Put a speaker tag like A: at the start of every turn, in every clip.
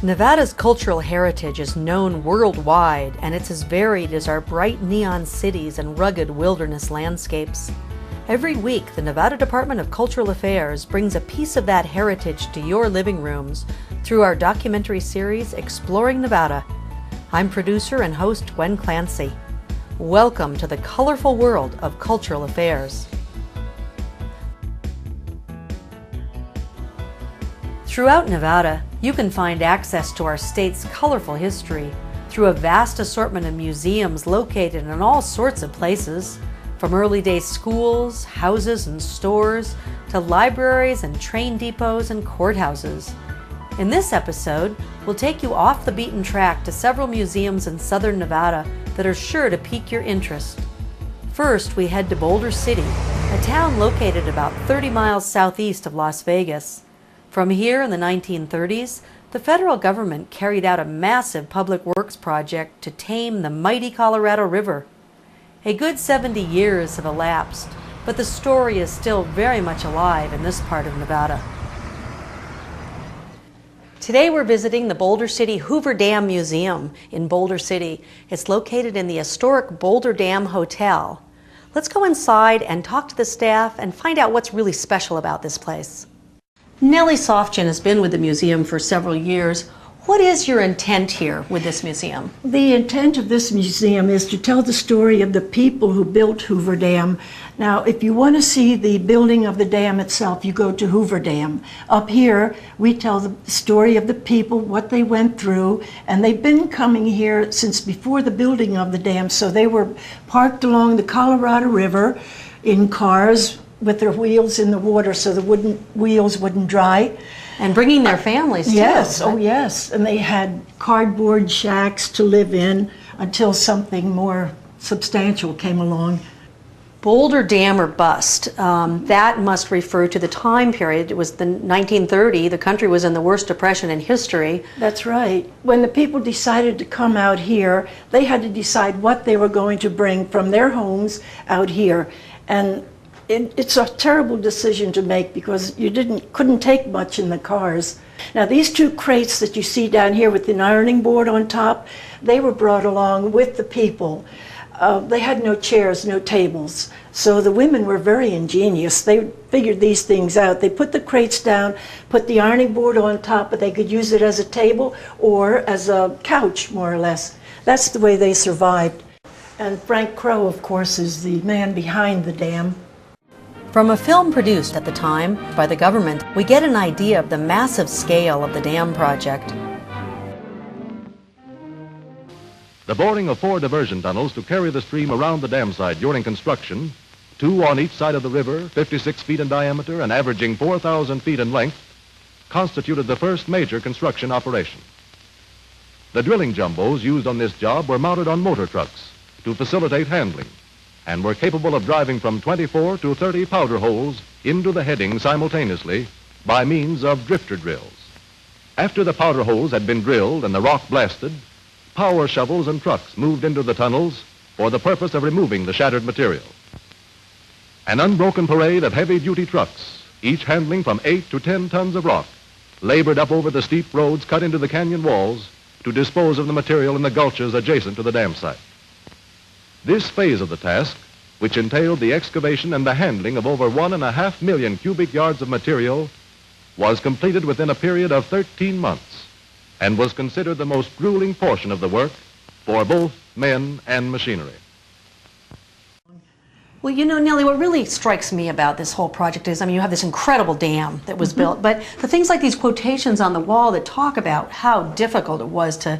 A: Nevada's cultural heritage is known worldwide, and it's as varied as our bright neon cities and rugged wilderness landscapes. Every week, the Nevada Department of Cultural Affairs brings a piece of that heritage to your living rooms through our documentary series, Exploring Nevada. I'm producer and host Gwen Clancy. Welcome to the colorful world of cultural affairs. Throughout Nevada, you can find access to our state's colorful history through a vast assortment of museums located in all sorts of places, from early day schools, houses, and stores, to libraries and train depots and courthouses. In this episode, we'll take you off the beaten track to several museums in southern Nevada that are sure to pique your interest. First, we head to Boulder City, a town located about 30 miles southeast of Las Vegas. From here in the 1930s, the federal government carried out a massive public works project to tame the mighty Colorado River. A good 70 years have elapsed, but the story is still very much alive in this part of Nevada. Today we're visiting the Boulder City Hoover Dam Museum in Boulder City. It's located in the historic Boulder Dam Hotel. Let's go inside and talk to the staff and find out what's really special about this place. Nellie Sofjan has been with the museum for several years. What is your intent here with this museum?
B: The intent of this museum is to tell the story of the people who built Hoover Dam. Now, if you want to see the building of the dam itself, you go to Hoover Dam. Up here, we tell the story of the people, what they went through, and they've been coming here since before the building of the dam. So they were parked along the Colorado River in cars with their wheels in the water so the wooden wheels wouldn't dry.
A: And bringing their families too.
B: Yes, oh yes. And they had cardboard shacks to live in until something more substantial came along.
A: Boulder Dam or Bust, that must refer to the time period. It was the 1930, the country was in the worst depression in history.
B: That's right. When the people decided to come out here, they had to decide what they were going to bring from their homes out here. And it's a terrible decision to make because you couldn't take much in the cars. Now these two crates that you see down here with an ironing board on top, they were brought along with the people. They had no chairs, no tables. So the women were very ingenious. They figured these things out. They put the crates down, put the ironing board on top, but they could use it as a table or as a couch, more or less. That's the way they survived. And Frank Crow, of course, is the man behind the dam.
A: From a film produced at the time by the government, we get an idea of the massive scale of the dam project.
C: The boring of 4 diversion tunnels to carry the stream around the dam site during construction, 2 on each side of the river, 56 feet in diameter and averaging 4,000 feet in length, constituted the first major construction operation. The drilling jumbos used on this job were mounted on motor trucks to facilitate handling, and were capable of driving from 24 to 30 powder holes into the heading simultaneously by means of drifter drills. After the powder holes had been drilled and the rock blasted, power shovels and trucks moved into the tunnels for the purpose of removing the shattered material. An unbroken parade of heavy-duty trucks, each handling from 8 to 10 tons of rock, labored up over the steep roads cut into the canyon walls to dispose of the material in the gulches adjacent to the dam site. This phase of the task, which entailed the excavation and the handling of over 1.5 million cubic yards of material, was completed within a period of 13 months and was considered the most grueling portion of the work for both men and machinery.
A: Well, you know, Nellie, what really strikes me about this whole project is, you have this incredible dam that was built, but the things like these quotations on the wall that talk about how difficult it was to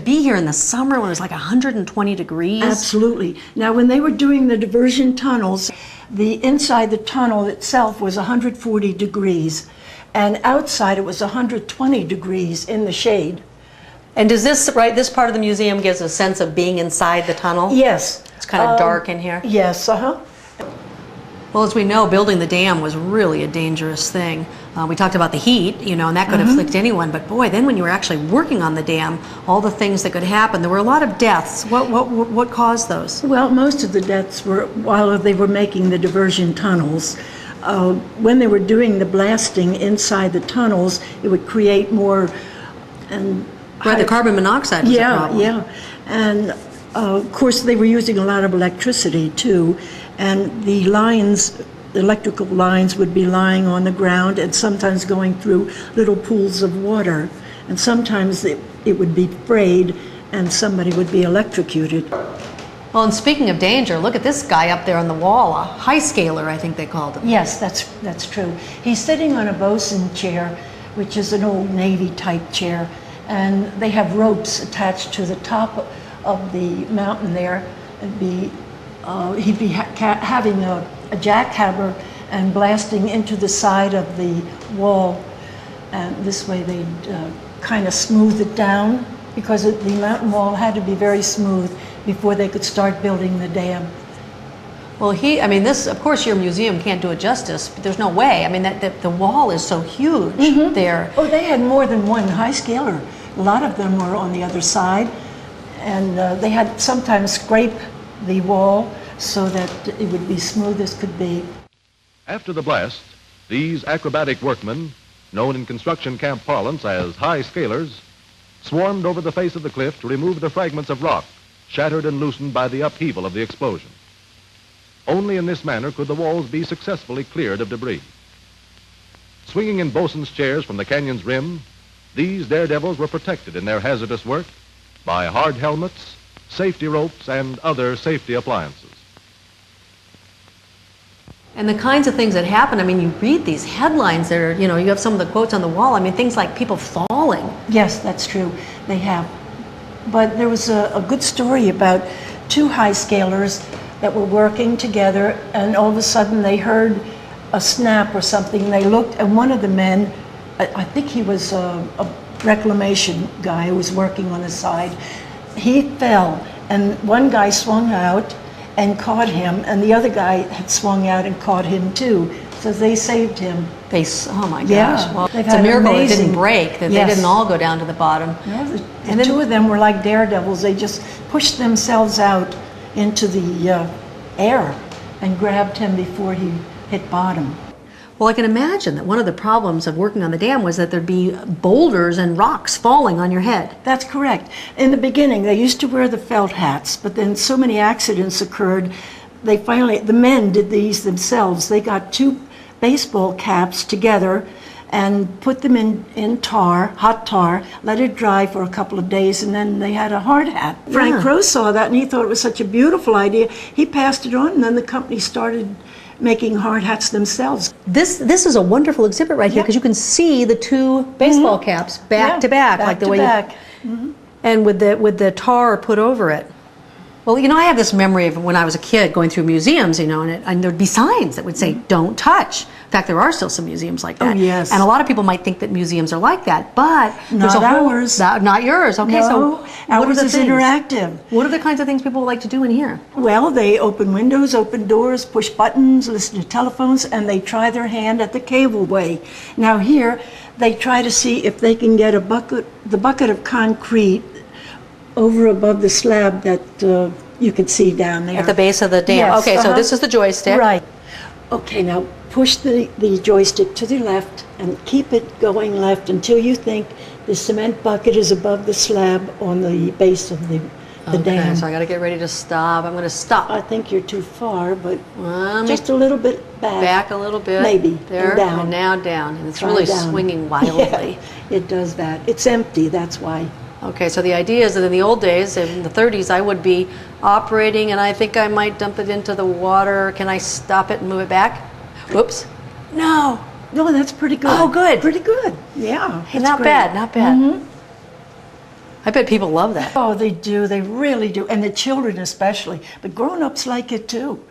A: be here in the summer when it was like 120 degrees.
B: Absolutely. Now, when they were doing the diversion tunnels, the inside the tunnel itself was 140 degrees, and outside it was 120 degrees in the shade.
A: And does this part of the museum gives a sense of being inside the tunnel?
B: Yes.
A: It's kind of dark in here?
B: Yes,
A: Well, as we know, building the dam was really a dangerous thing. We talked about the heat, and that could afflict anyone, but boy, then when you were actually working on the dam, all the things that could happen, there were a lot of deaths. What caused those?
B: Well, most of the deaths were while they were making the diversion tunnels. When they were doing the blasting inside the tunnels, it would create more and
A: Right, the carbon monoxide was a problem.
B: yeah. And of course, they were using a lot of electricity too, and the lines, electrical lines, would be lying on the ground and sometimes going through little pools of water, and sometimes it would be frayed and somebody would be electrocuted.
A: Well, and speaking of danger, look at this guy up there on the wall, a high scaler, I think they called him.
B: Yes, that's true. He's sitting on a bosun chair, which is an old Navy type chair, and they have ropes attached to the top of the mountain there. He'd be having a jackhammer and blasting into the side of the wall, and this way they'd kind of smooth it down, because the mountain wall had to be very smooth before they could start building the dam.
A: Well, this, of course, your museum can't do it justice, but there's no way. I mean, the wall is so huge there.
B: Oh, they had more than one high scaler. A lot of them were on the other side, and they had sometimes scrape the wall so that it would be smooth as could be.
C: After the blast, these acrobatic workmen, known in construction camp parlance as high scalers, swarmed over the face of the cliff to remove the fragments of rock shattered and loosened by the upheaval of the explosion. Only in this manner could the walls be successfully cleared of debris. Swinging in bosun's chairs from the canyon's rim, these daredevils were protected in their hazardous work by hard helmets, safety ropes, and other safety appliances.
A: And the kinds of things that happen, I mean, you read these headlines that are, you have some of the quotes on the wall. I mean, things like people falling.
B: Yes, that's true. They have. But there was a good story about two high scalers that were working together, and all of a sudden they heard a snap or something. They looked, and one of the men, I think he was a reclamation guy who was working on the side, he fell, and one guy swung out and caught him, and the other guy had swung out and caught him too. So they saved him.
A: Oh my gosh.
B: Yeah,
A: well, it's a miracle it didn't break, that
B: Yes.
A: they didn't all go down to the bottom.
B: No, the two of them were like daredevils. They just pushed themselves out into the air and grabbed him before he hit bottom.
A: Well, I can imagine that one of the problems of working on the dam was that there'd be boulders and rocks falling on your head.
B: That's correct. In the beginning, they used to wear the felt hats, but then so many accidents occurred, the men did these themselves. They got two baseball caps together and put them in hot tar, let it dry for a couple of days, and then they had a hard hat. Frank Crowe saw that, and he thought it was such a beautiful idea. He passed it on, and then the company started making hard hats themselves.
A: This is a wonderful exhibit right here, because you can see the two baseball caps back to back, like the way and with the tar put over it. Well, I have this memory of when I was a kid going through museums, and there'd be signs that would say, "Don't touch." In fact, there are still some museums like that.
B: Oh, yes.
A: And a lot of people might think that museums are like that, but there's
B: Not
A: a whole,
B: ours.
A: Not yours. Okay,
B: No,
A: so what are
B: ours
A: the
B: is
A: things?
B: interactive.
A: What are the kinds of things people like to do in here?
B: Well, they open windows, open doors, push buttons, listen to telephones, and they try their hand at the cableway. Now here, they try to see if they can get the bucket of concrete over above the slab that you can see down there.
A: At the base of the dam.
B: Yes,
A: Okay, so this is the joystick.
B: Right. Okay, now push the joystick to the left and keep it going left until you think the cement bucket is above the slab on the base of the dam.
A: Okay, so I got to get ready to stop. I'm going to stop.
B: I think you're too far, but
A: Let me
B: just a little bit back.
A: back a little bit.
B: Maybe.
A: There,
B: and down.
A: and now down. And it's
B: Try
A: really
B: down.
A: swinging wildly.
B: Yeah, it does that. It's empty, that's why.
A: Okay, so the idea is that in the old days, in the 30s, I would be operating, and I think I might dump it into the water. Can I stop it and move it back? Whoops. No.
B: No, that's pretty good.
A: Oh, good.
B: Pretty good. Yeah.
A: Hey,
B: that's
A: not
B: great.
A: bad, not bad. I bet people love that.
B: Oh, they do. They really do. And the children especially. But grown-ups like it too.